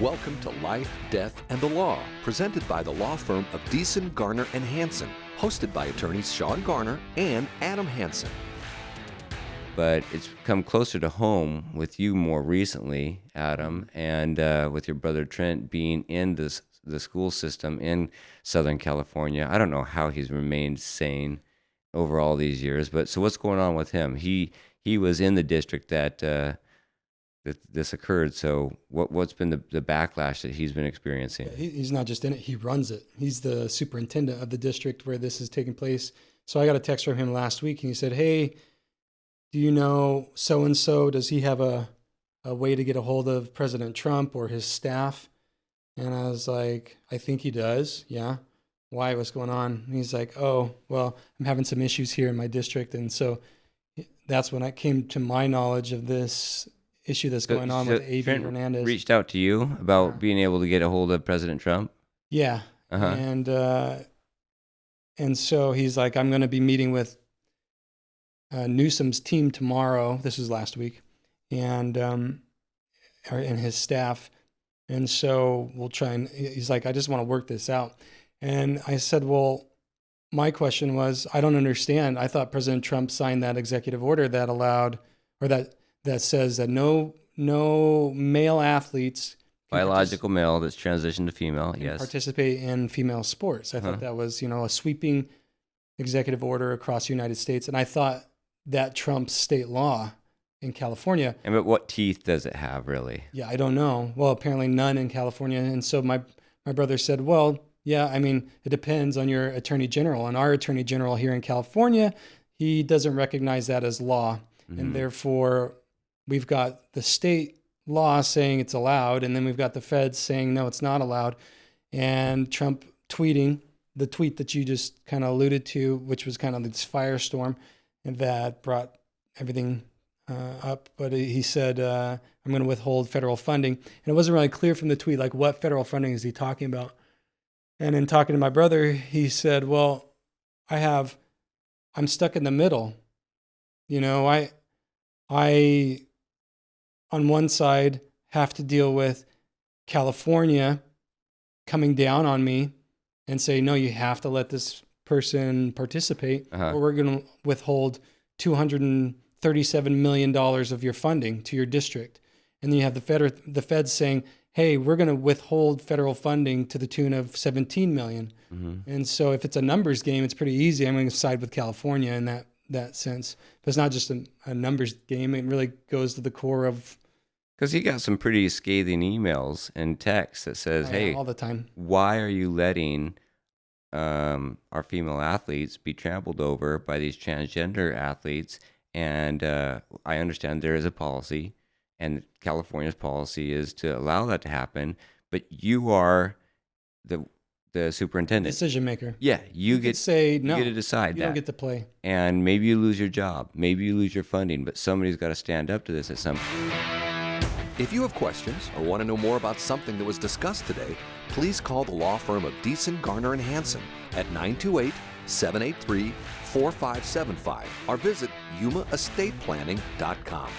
Welcome to Life, Death, and the Law, presented by the law firm of Deason, Garner, and Hansen, hosted by attorneys Sean Garner and Adam Hansen. But it's come closer to home with you more recently, Adam, and with your brother Trent being in the school system in Southern California. I don't know how he's remained sane over all these years, but so what's going on with him? He was in the district that this occurred. So what's been the backlash that he's been experiencing? He's not just in it, he runs it. He's the superintendent of the district where this is taking place. So I got a text from him last week and he said, "Hey, do you know so-and-so? Does he have a way to get a hold of President Trump or his staff?" And I was like, "I think he does. Yeah. Why? What's going on?" And he's like, "Oh, well, I'm having some issues here in my district." And so that's when I came to my knowledge of this issue that's going on with A.V. Trent Hernandez. Reached out to you about being able to get a hold of President Trump? Yeah. Uh-huh. And so he's like, "I'm going to be meeting with Newsom's team tomorrow." This was last week, and his staff. And so we'll try and, he's like, "I just want to work this out." And I said, "Well, my question was, I don't understand. I thought President Trump signed that executive order that allowed, or that says that no male athletes, Biological male that's transitioned to female, yes, participate in female sports." I thought that was, a sweeping executive order across the United States. And I thought that trumps state law in California. But what teeth does it have, really? Yeah, I don't know. Well, apparently none in California. And so my brother said, "Well, yeah, I mean, it depends on your attorney general. And our attorney general here in California, he doesn't recognize that as law. Mm-hmm. And therefore, we've got the state law saying it's allowed, and then we've got the feds saying, no, it's not allowed." And Trump tweeting the tweet that you just kind of alluded to, which was kind of this firestorm, and that brought everything up. But he said, "I'm going to withhold federal funding." And it wasn't really clear from the tweet, like, what federal funding is he talking about? And in talking to my brother, he said, "Well, I'm stuck in the middle. I on one side have to deal with California coming down on me and say, no, you have to let this person participate, or we're going to withhold $237 million of your funding to your district." And then you have the feds saying, "Hey, we're going to withhold federal funding to the tune of $17 million. Mm-hmm. And so if it's a numbers game, it's pretty easy. I'm going to side with California in that sense. But it's not just a numbers game. It really goes to the core of... Because he got some pretty scathing emails and texts that says, "Hey, all the time, why are you letting our female athletes be trampled over by these transgender athletes? And I understand there is a policy, and California's policy is to allow that to happen, but you are the superintendent, decision maker. Yeah, you get to say no. You get to decide that. You don't get to play. And maybe you lose your job, maybe you lose your funding, but somebody's got to stand up to this at some point." If you have questions or want to know more about something that was discussed today, please call the law firm of Deason, Garner, and Hansen at 928-783-4575 or visit yumaestateplanning.com.